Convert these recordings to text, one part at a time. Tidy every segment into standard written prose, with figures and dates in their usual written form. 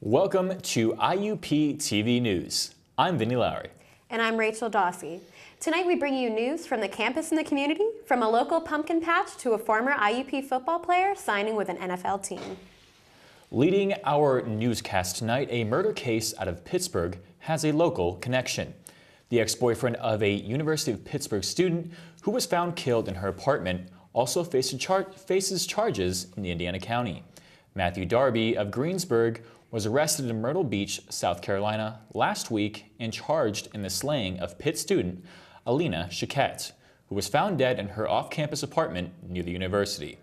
Welcome to IUP TV News. I'm Vinny Lowry. And I'm Rachel Dawsey. Tonight we bring you news from the campus and the community, from a local pumpkin patch to a former IUP football player signing with an NFL team. Leading our newscast tonight, a murder case out of Pittsburgh has a local connection. The ex-boyfriend of a University of Pittsburgh student who was found killed in her apartment also faces charges in Indiana County. Matthew Darby of Greensburg was arrested in Myrtle Beach, South Carolina last week and charged in the slaying of Pitt student Alina Chiquette, who was found dead in her off-campus apartment near the university.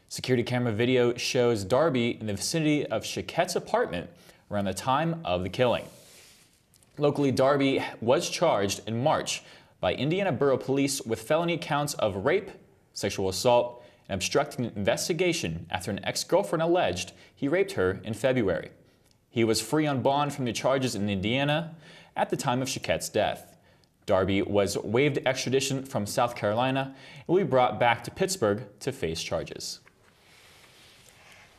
Security camera video shows Darby in the vicinity of Chiquette's apartment around the time of the killing. Locally, Darby was charged in March by Indiana Borough Police with felony counts of rape, sexual assault, and obstructing an investigation after an ex-girlfriend alleged he raped her in February. He was free on bond from the charges in Indiana at the time of Chiquette's death. Darby was waived extradition from South Carolina and will be brought back to Pittsburgh to face charges.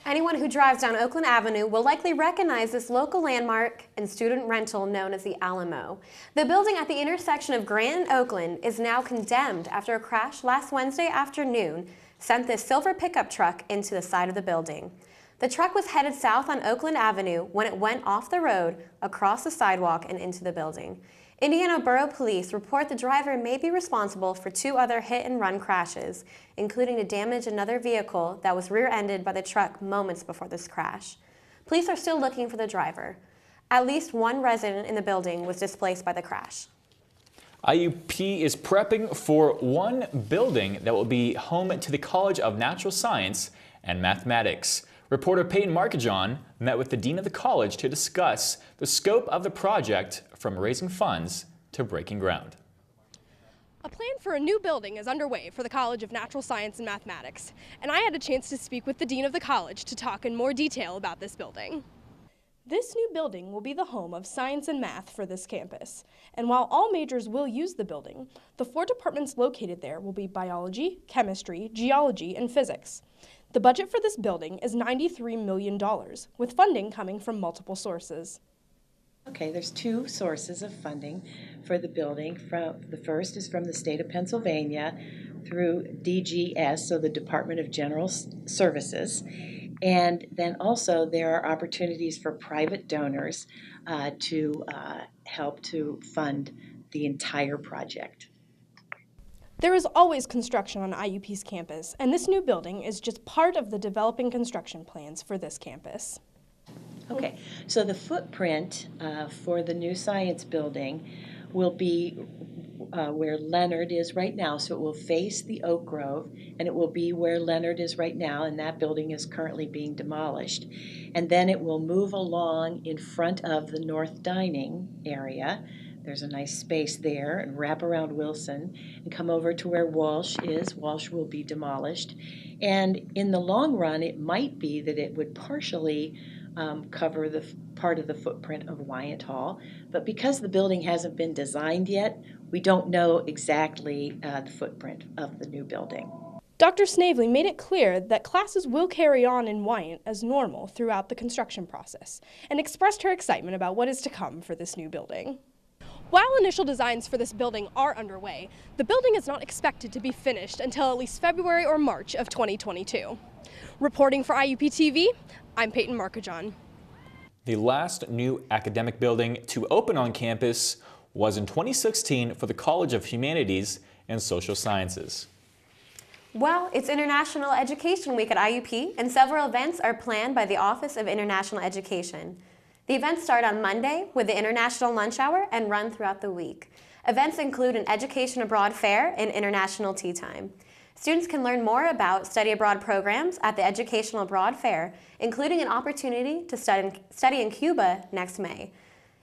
Anyone who drives down Oakland Avenue will likely recognize this local landmark and student rental known as the Alamo. The building at the intersection of Grant and Oakland is now condemned after a crash last Wednesday afternoon sent this silver pickup truck into the side of the building. The truck was headed south on Oakland Avenue when it went off the road, across the sidewalk, and into the building. Indiana Borough Police report the driver may be responsible for 2 other hit-and-run crashes, including to damage another vehicle that was rear-ended by the truck moments before this crash. Police are still looking for the driver. At least 1 resident in the building was displaced by the crash. IUP is prepping for one building that will be home to the College of Natural Science and Mathematics. Reporter Peyton Markajon met with the dean of the college to discuss the scope of the project, from raising funds to breaking ground. A plan for a new building is underway for the College of Natural Science and Mathematics, and I had a chance to speak with the dean of the college to talk in more detail about this building. This new building will be the home of science and math for this campus, and while all majors will use the building, the 4 departments located there will be biology, chemistry, geology, and physics. The budget for this building is $93 million, with funding coming from multiple sources. Okay, there's 2 sources of funding for the building. The first is from the state of Pennsylvania through DGS, so the Department of General Services. And then also there are opportunities for private donors to help to fund the entire project. There is always construction on IUP's campus, and this new building is just part of the developing construction plans for this campus. Okay, so the footprint for the new science building will be where Leonard is right now, so it will face the Oak Grove, and it will be where Leonard is right now, and that building is currently being demolished. And then it will move along in front of the North Dining area. There's a nice space there, and wrap around Wilson and come over to where Walsh is. Walsh will be demolished. And in the long run, it might be that it would partially cover the part of the footprint of Wyant Hall. But because the building hasn't been designed yet, we don't know exactly the footprint of the new building. Dr. Snavely made it clear that classes will carry on in Wyant as normal throughout the construction process, and expressed her excitement about what is to come for this new building. While initial designs for this building are underway, the building is not expected to be finished until at least February or March of 2022. Reporting for IUP TV, I'm Peyton Markajon. The last new academic building to open on campus was in 2016 for the College of Humanities and Social Sciences. Well, it's International Education Week at IUP, and several events are planned by the Office of International Education. The events start on Monday with the International Lunch Hour and run throughout the week. Events include an Education Abroad Fair and International Tea Time. Students can learn more about study abroad programs at the Educational Abroad Fair, including an opportunity to study in Cuba next May.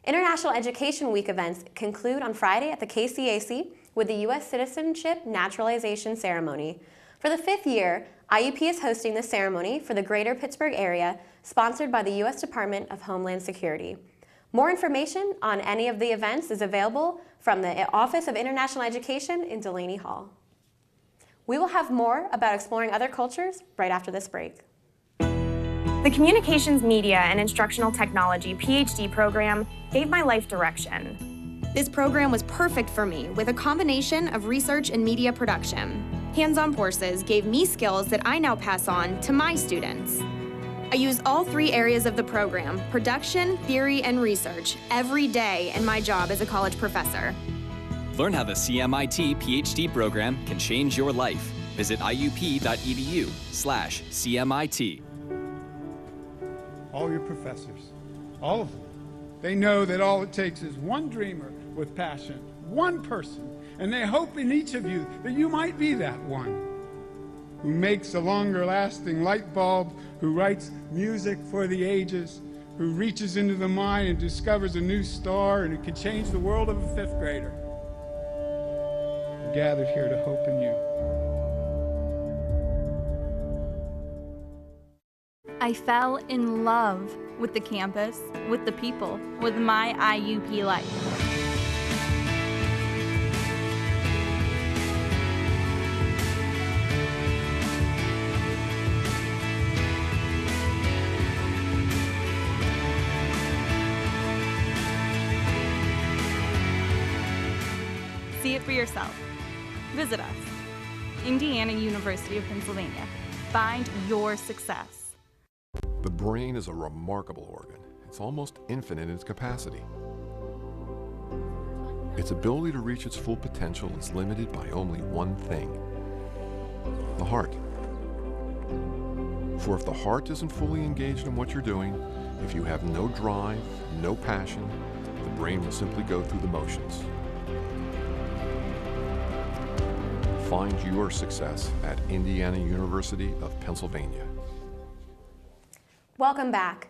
International Education Week events conclude on Friday at the KCAC with the U.S. Citizenship Naturalization Ceremony. For the 5th year, IUP is hosting the ceremony for the greater Pittsburgh area, sponsored by the U.S. Department of Homeland Security. More information on any of the events is available from the Office of International Education in Delaney Hall. We will have more about exploring other cultures right after this break. The Communications, Media, and Instructional Technology PhD program gave my life direction. This program was perfect for me with a combination of research and media production. Hands-on courses gave me skills that I now pass on to my students. I use all three areas of the program, production, theory, and research, every day in my job as a college professor. Learn how the CMIT PhD program can change your life. Visit iup.edu/CMIT. All your professors, all of them, they know that all it takes is one dreamer with passion, one person, and they hope in each of you that you might be that one who makes a longer-lasting light bulb, who writes music for the ages, who reaches into the mind and discovers a new star, and who can change the world of a fifth grader. We're gathered here to hope in you. I fell in love with the campus, with the people, with my IUP life. See it for yourself. Visit us. Indiana University of Pennsylvania. Find your success. The brain is a remarkable organ. It's almost infinite in its capacity. Its ability to reach its full potential is limited by only one thing: the heart. For if the heart isn't fully engaged in what you're doing, if you have no drive, no passion, the brain will simply go through the motions. Find your success at Indiana University of Pennsylvania. Welcome back.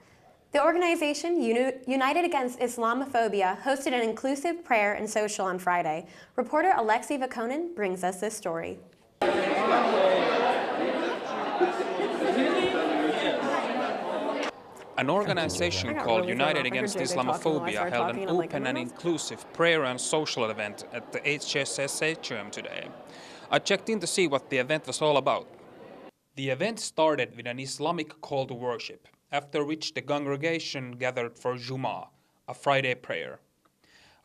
The organization United Against Islamophobia hosted an inclusive prayer and social on Friday. Reporter Alexei Vakonin brings us this story. An organization called United Against Islamophobia held an open and inclusive prayer and social event at the HSS atrium today. I checked in to see what the event was all about. The event started with an Islamic call to worship, after which the congregation gathered for Jummah, a Friday prayer.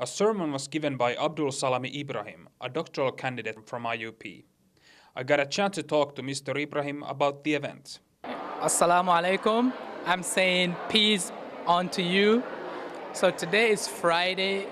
A sermon was given by Abdul Salami Ibrahim, a doctoral candidate from IUP. I got a chance to talk to Mr. Ibrahim about the event. Assalamu alaikum. I'm saying peace unto you. So today is Friday,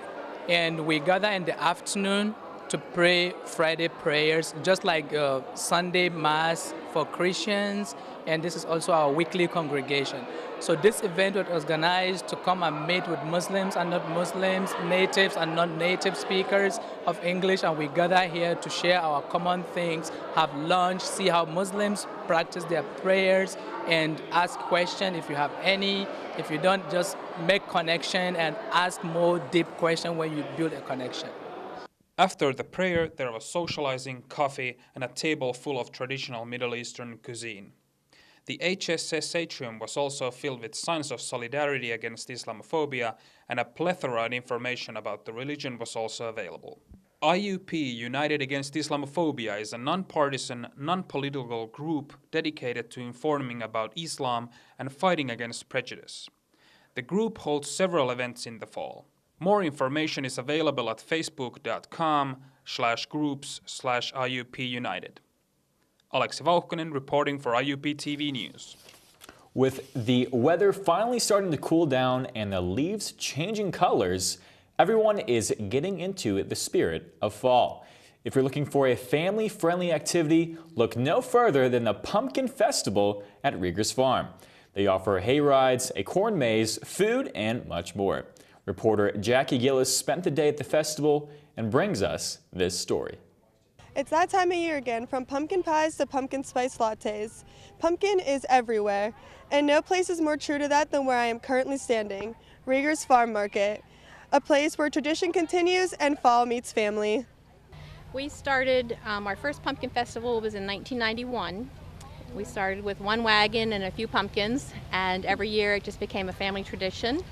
and we gather in the afternoon to pray Friday prayers, just like Sunday Mass for Christians, and this is also our weekly congregation. So this event was organized to come and meet with Muslims and not Muslims, natives and non-native speakers of English, and we gather here to share our common things, have lunch, see how Muslims practice their prayers, and ask questions if you have any. If you don't, just make connection and ask more deep questions when you build a connection. After the prayer, there was socializing, coffee, and a table full of traditional Middle Eastern cuisine. The HSS atrium was also filled with signs of solidarity against Islamophobia, and a plethora of information about the religion was also available. IUP United Against Islamophobia is a non-partisan, non-political group dedicated to informing about Islam and fighting against prejudice. The group holds several events in the fall. More information is available at facebook.com/groups/IUP-United. Alexei Vakonin reporting for IUP TV News. With the weather finally starting to cool down and the leaves changing colors, everyone is getting into the spirit of fall. If you're looking for a family-friendly activity, look no further than the Pumpkin Festival at Rieger's Farm. They offer hay rides, a corn maze, food, and much more. Reporter Jackie Gillis spent the day at the festival and brings us this story. It's that time of year again, from pumpkin pies to pumpkin spice lattes. Pumpkin is everywhere, and no place is more true to that than where I am currently standing, Rieger's Farm Market, a place where tradition continues and fall meets family. We started, our first pumpkin festival was in 1991. We started with one wagon and a few pumpkins, and every year it just became a family tradition.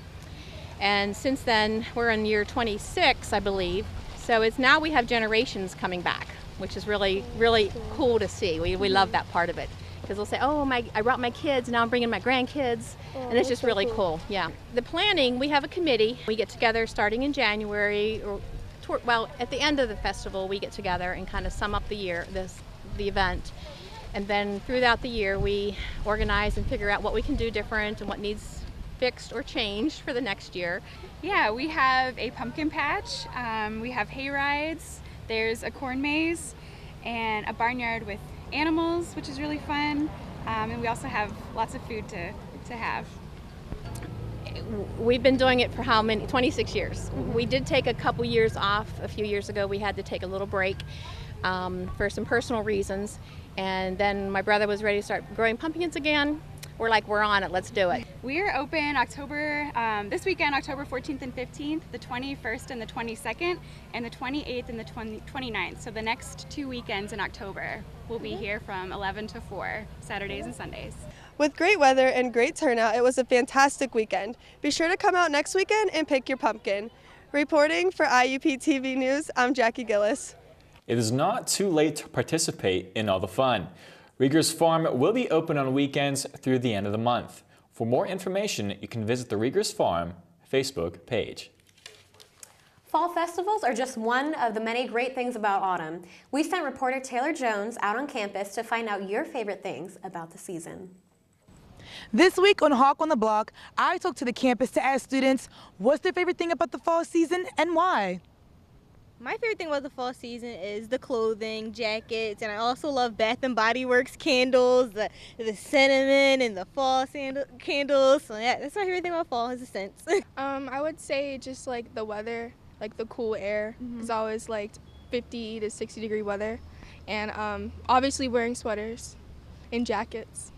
And since then, we're in year 26, I believe. So it's now we have generations coming back, which is really, really cool to see. We love that part of it. because they'll say, oh, I brought my kids, now I'm bringing my grandkids, and it's just really cool. Yeah. The planning, we have a committee. We get together starting in January, or well, at the end of the festival, we get together and kind of sum up the year, the event. And then throughout the year, we organize and figure out what we can do different and what needs fixed or changed for the next year. Yeah, we have a pumpkin patch, we have hay rides, there's a corn maze, and a barnyard with animals, which is really fun. And we also have lots of food to have. We've been doing it for how many? 26 years. We did take a couple years off a few years ago. We had to take a little break for some personal reasons. And then my brother was ready to start growing pumpkins again. We're like, we're on it, let's do it. We are open this weekend, October 14th and 15th, the 21st and the 22nd, and the 28th and the 29th. So the next 2 weekends in October, we'll be here from 11 to 4, Saturdays and Sundays. With great weather and great turnout, it was a fantastic weekend. Be sure to come out next weekend and pick your pumpkin. Reporting for IUP TV News, I'm Jackie Gillis. It is not too late to participate in all the fun. Rieger's Farm will be open on weekends through the end of the month. For more information, you can visit the Rieger's Farm Facebook page. Fall festivals are just one of the many great things about autumn. We sent reporter Taylor Jones out on campus to find out your favorite things about the season. This week on Hawk on the Block, I talked to the campus to ask students what's their favorite thing about the fall season and why. My favorite thing about the fall season is the clothing, jackets, and I also love Bath & Body Works candles, the cinnamon and the fall candles. So yeah, that's my favorite thing about fall is the scents. I would say just like the weather, like the cool air. It's always like 50 to 60 degree weather. And obviously wearing sweaters and jackets.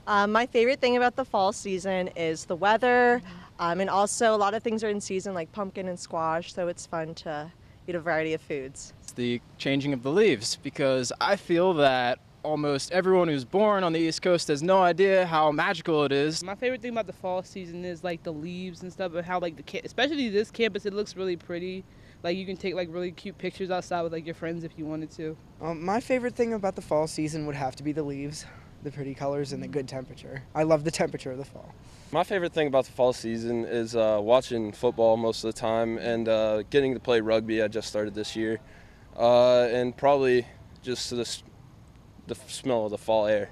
My favorite thing about the fall season is the weather, and also a lot of things are in season like pumpkin and squash, so it's fun to eat a variety of foods. It's the changing of the leaves, because I feel that almost everyone who's born on the East Coast has no idea how magical it is. My favorite thing about the fall season is like the leaves and stuff, and how like especially this campus, it looks really pretty. Like you can take like really cute pictures outside with like your friends if you wanted to. My favorite thing about the fall season would have to be the leaves, the pretty colors, and the good temperature. I love the temperature of the fall. My favorite thing about the fall season is watching football most of the time, and getting to play rugby. I just started this year, and probably just the smell of the fall air.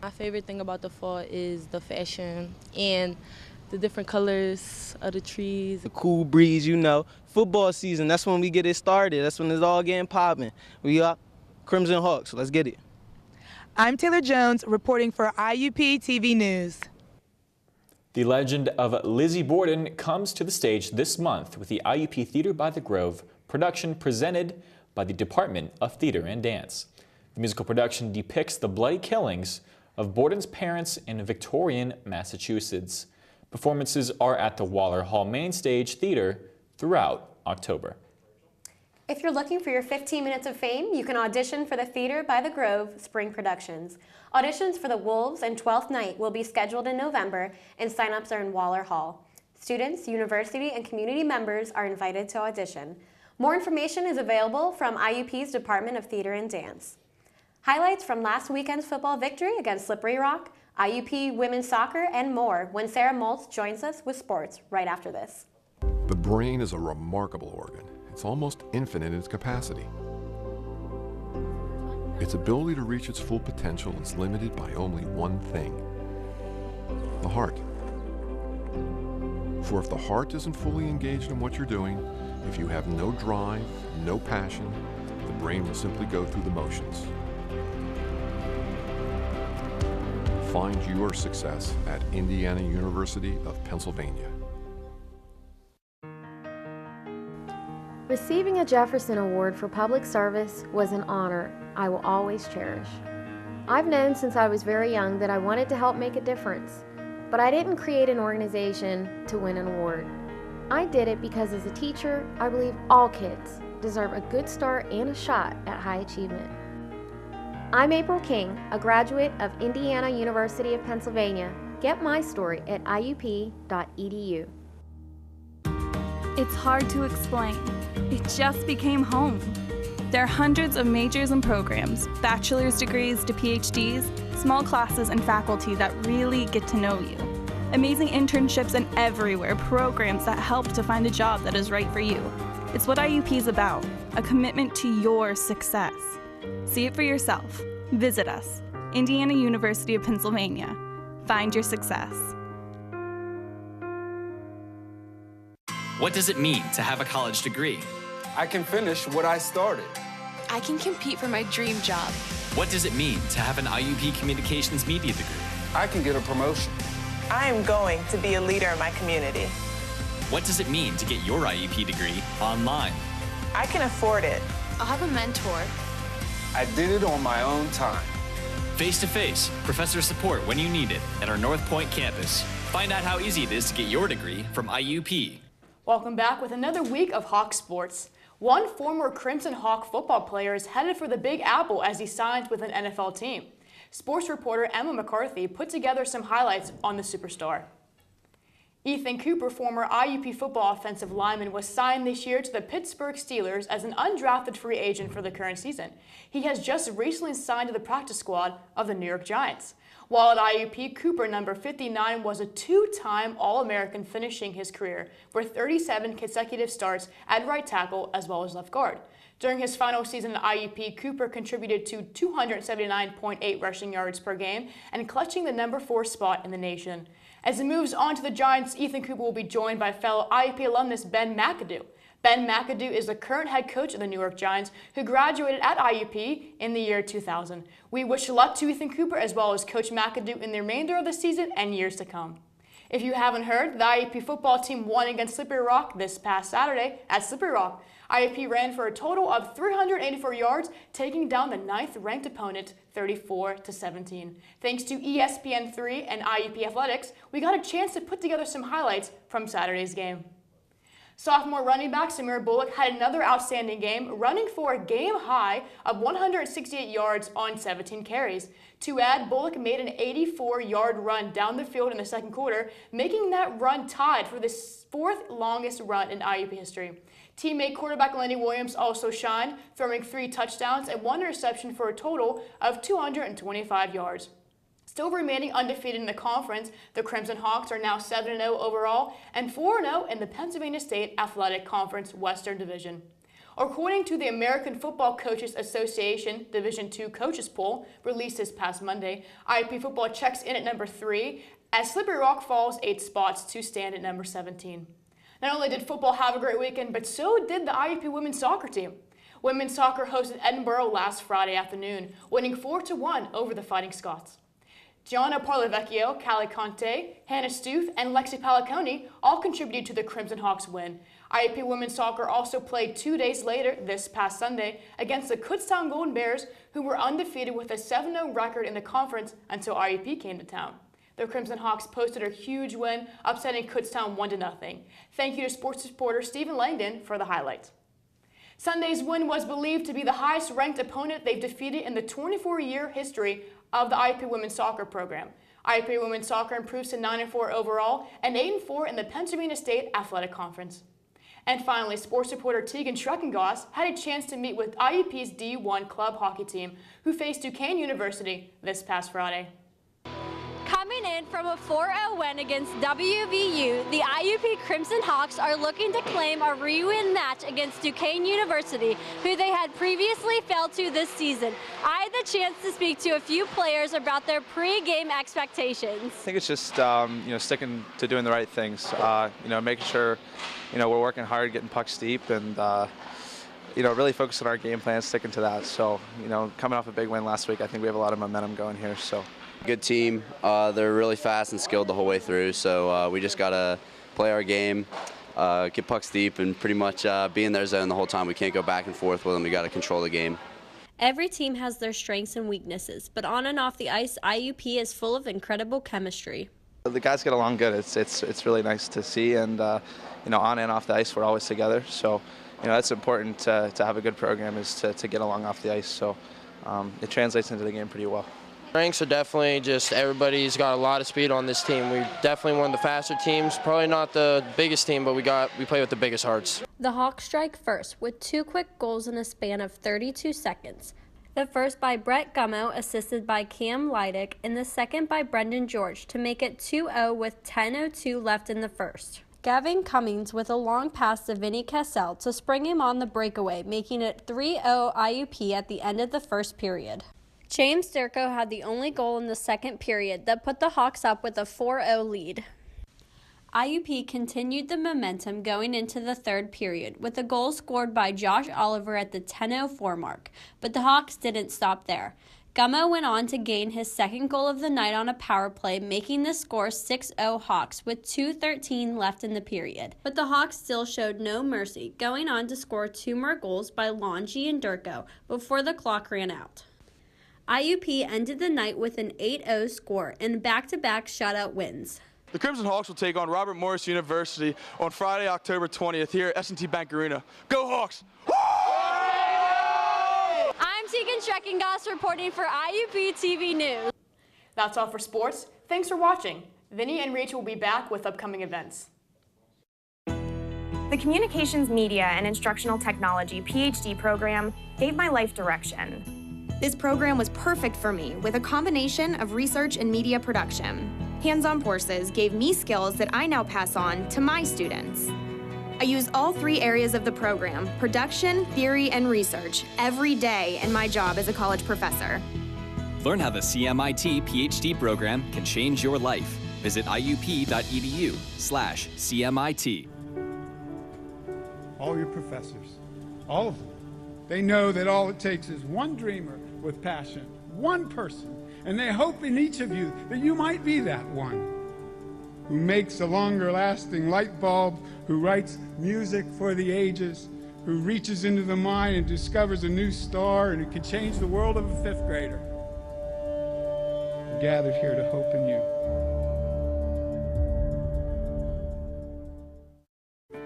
My favorite thing about the fall is the fashion and the different colors of the trees. The cool breeze, you know. Football season, that's when we get it started. That's when it's all getting popping. We got Crimson Hawks, so let's get it. I'm Taylor Jones reporting for IUP TV News. The legend of Lizzie Borden comes to the stage this month with the IUP Theater by the Grove production presented by the Department of Theater and Dance. The musical production depicts the bloody killings of Borden's parents in Victorian, Massachusetts. Performances are at the Waller Hall Main Stage Theater throughout October. If you're looking for your 15 minutes of fame, you can audition for the Theater by the Grove Spring Productions. Auditions for the Wolves and 12th Night will be scheduled in November, and sign-ups are in Waller Hall. Students, university, and community members are invited to audition. More information is available from IUP's Department of Theater and Dance. Highlights from last weekend's football victory against Slippery Rock, IUP women's soccer, and more when Sarah Moltz joins us with sports right after this. The brain is a remarkable organ. It's almost infinite in its capacity. Its ability to reach its full potential is limited by only one thing: the heart. For if the heart isn't fully engaged in what you're doing, if you have no drive, no passion, the brain will simply go through the motions. Find your success at Indiana University of Pennsylvania. Receiving a Jefferson Award for public service was an honor I will always cherish. I've known since I was very young that I wanted to help make a difference, but I didn't create an organization to win an award. I did it because as a teacher, I believe all kids deserve a good start and a shot at high achievement. I'm April King, a graduate of Indiana University of Pennsylvania. Get my story at iup.edu. It's hard to explain. It just became home. There are hundreds of majors and programs, bachelor's degrees to PhDs, small classes and faculty that really get to know you. Amazing internships and everywhere, programs that help to find a job that is right for you. It's what IUP is about, a commitment to your success. See it for yourself. Visit us, Indiana University of Pennsylvania. Find your success. What does it mean to have a college degree? I can finish what I started. I can compete for my dream job. What does it mean to have an IUP Communications Media degree? I can get a promotion. I am going to be a leader in my community. What does it mean to get your IUP degree online? I can afford it. I'll have a mentor. I did it on my own time. Face-to-face, professor support when you need it at our North Point campus. Find out how easy it is to get your degree from IUP. Welcome back with another week of Hawk Sports. One former Crimson Hawk football player is headed for the Big Apple as he signs with an NFL team. Sports reporter Emma McCarthy put together some highlights on the superstar. Ethan Cooper, former IUP football offensive lineman, was signed this year to the Pittsburgh Steelers as an undrafted free agent for the current season. He has just recently signed to the practice squad of the New York Giants. While at IUP, Cooper, number 59, was a two-time All-American, finishing his career with 37 consecutive starts at right tackle as well as left guard. During his final season at IUP, Cooper contributed to 279.8 rushing yards per game and clutching the number 4 spot in the nation. As he moves on to the Giants, Ethan Cooper will be joined by fellow IUP alumnus Ben McAdoo. Ben McAdoo is the current head coach of the New York Giants, who graduated at IUP in the year 2000. We wish luck to Ethan Cooper as well as Coach McAdoo in the remainder of the season and years to come. If you haven't heard, the IUP football team won against Slippery Rock this past Saturday at Slippery Rock. IUP ran for a total of 384 yards, taking down the 9th-ranked opponent 34-17. Thanks to ESPN3 and IUP Athletics, we got a chance to put together some highlights from Saturday's game. Sophomore running back Samir Bullock had another outstanding game, running for a game high of 168 yards on 17 carries. To add, Bullock made an 84-yard run down the field in the second quarter, making that run tied for the 4th longest run in IUP history. Teammate quarterback Lenny Williams also shined, throwing 3 touchdowns and 1 interception for a total of 225 yards. Still remaining undefeated in the conference, the Crimson Hawks are now 7-0 overall and 4-0 in the Pennsylvania State Athletic Conference Western Division. According to the American Football Coaches Association Division II Coaches Poll, released this past Monday, IUP football checks in at number 3, as Slippery Rock falls 8 spots to stand at number 17. Not only did football have a great weekend, but so did the IUP women's soccer team. Women's soccer hosted Edinburgh last Friday afternoon, winning 4-1 over the Fighting Scots. Gianna Parlavecchio, Callie Conte, Hannah Stoof, and Lexi Paliconi all contributed to the Crimson Hawks win. IUP women's soccer also played 2 days later, this past Sunday, against the Kutztown Golden Bears, who were undefeated with a 7-0 record in the conference until IUP came to town. The Crimson Hawks posted a huge win, upsetting Kutztown 1-0. Thank you to sports reporter Stephen Langdon for the highlights. Sunday's win was believed to be the highest-ranked opponent they've defeated in the 24-year history of the IUP women's soccer program. IUP women's soccer improves to 9-4 overall and 8-4 in the Pennsylvania State Athletic Conference. And finally, sports reporter Tegan Schreckengoss had a chance to meet with IUP's D1 club hockey team, who faced Duquesne University this past Friday. Coming in from a 4-0 win against WVU, the IUP Crimson Hawks are looking to claim a re-win match against Duquesne University, who they had previously failed to this season. I had the chance to speak to a few players about their pre-game expectations. I think it's just sticking to doing the right things. Making sure we're working hard, getting pucks deep, and really focusing on our game plan, sticking to that. So coming off a big win last week, I think we have a lot of momentum going here. So. Good team. They're really fast and skilled the whole way through, so we just got to play our game, get pucks deep, and pretty much be in their zone the whole time. We can't go back and forth with them. We got to control the game. Every team has their strengths and weaknesses, but on and off the ice, IUP is full of incredible chemistry. The guys get along good. It's really nice to see, and on and off the ice, we're always together. So that's important to have a good program, is to get along off the ice. So it translates into the game pretty well. Strengths are definitely just everybody's got a lot of speed on this team. We're definitely one of the faster teams. Probably not the biggest team, but we play with the biggest hearts. The Hawks strike first with 2 quick goals in a span of 32 seconds. The first by Brett assisted by Cam Leidick, and the second by Brendan George to make it 2-0 with 10:02 left in the first. Gavin Cummings with a long pass to Vinny Cassell to spring him on the breakaway, making it 3-0 IUP at the end of the first period. James Durko had the only goal in the second period that put the Hawks up with a 4-0 lead. IUP continued the momentum going into the third period with a goal scored by Josh Oliver at the 10:04 mark, but the Hawks didn't stop there. Gummo went on to gain his second goal of the night on a power play, making the score 6-0 Hawks with 2:13 left in the period. But the Hawks still showed no mercy, going on to score 2 more goals by Longy and Durko before the clock ran out. IUP ended the night with an 8-0 score and back-to-back shutout wins. The Crimson Hawks will take on Robert Morris University on Friday, October 20th here at S&T Bank Arena. Go Hawks! I'm Tegan Schreckengoss reporting for IUP TV News. That's all for sports. Thanks for watching. Vinny and Rachel will be back with upcoming events. The Communications, Media, and Instructional Technology PhD program gave my life direction. This program was perfect for me with a combination of research and media production. Hands-on courses gave me skills that I now pass on to my students. I use all 3 areas of the program, production, theory, and research, every day in my job as a college professor. Learn how the CMIT PhD program can change your life. Visit iup.edu/CMIT. All your professors, all of them, they know that all it takes is one dreamer with passion, one person, and they hope in each of you that you might be that one who makes a longer-lasting light bulb, who writes music for the ages, who reaches into the mind and discovers a new star, and who can change the world of a 5th grader. We're gathered here to hope in you.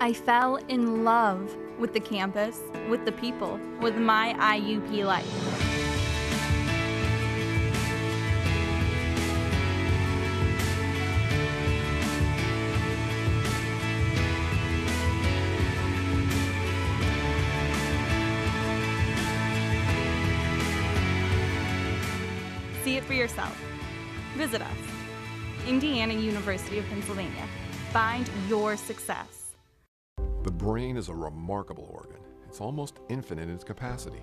I fell in love with the campus, with the people, with my IUP life. See it for yourself. Visit us. Indiana University of Pennsylvania. Find your success. The brain is a remarkable organ. It's almost infinite in its capacity.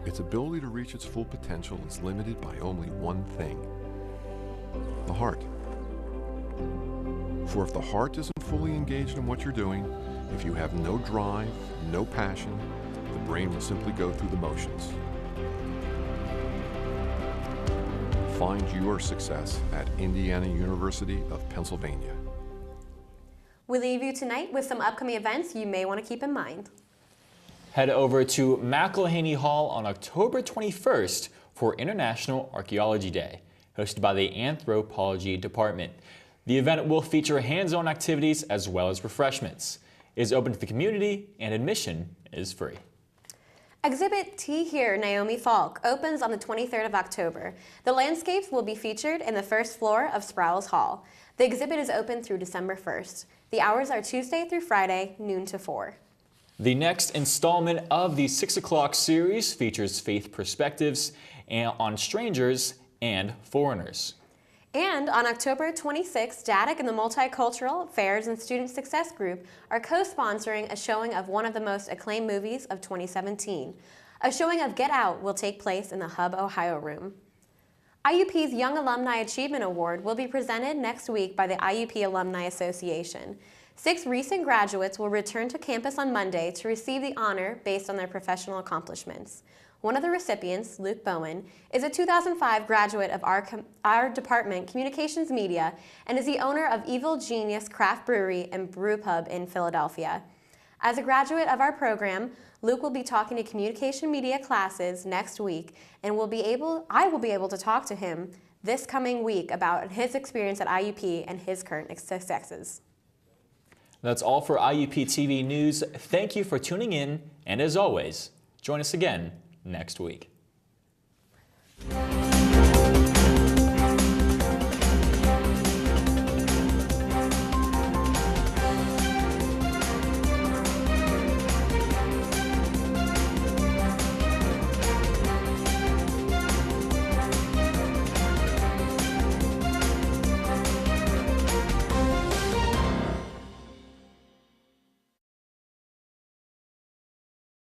Its ability to reach its full potential is limited by only one thing: the heart. For if the heart isn't fully engaged in what you're doing, if you have no drive, no passion, the brain will simply go through the motions. Find your success at Indiana University of Pennsylvania. We leave you tonight with some upcoming events you may want to keep in mind. Head over to McElhaney Hall on October 21st for International Archaeology Day, hosted by the Anthropology Department. The event will feature hands-on activities as well as refreshments. It is open to the community and admission is free. Exhibit Tea Here, Naomi Falk opens on the 23rd of October. The landscapes will be featured in the first floor of Sproul's Hall. The exhibit is open through December 1st. The hours are Tuesday through Friday, noon to 4. The next installment of the 6 o'clock series features faith perspectives on strangers and foreigners. And on October 26th, JADIC and the Multicultural Affairs and Student Success Group are co-sponsoring a showing of one of the most acclaimed movies of 2017. A showing of Get Out will take place in the Hub Ohio Room. IUP's Young Alumni Achievement Award will be presented next week by the IUP Alumni Association. 6 recent graduates will return to campus on Monday to receive the honor based on their professional accomplishments. One of the recipients, Luke Bowen, is a 2005 graduate of our department, Communications Media, and is the owner of Evil Genius Craft Brewery and Brew Pub in Philadelphia. As a graduate of our program, Luke will be talking to communication media classes next week, and I will be able to talk to him this coming week about his experience at IUP and his current successes. That's all for IUP TV News. Thank you for tuning in, and as always, join us again next week.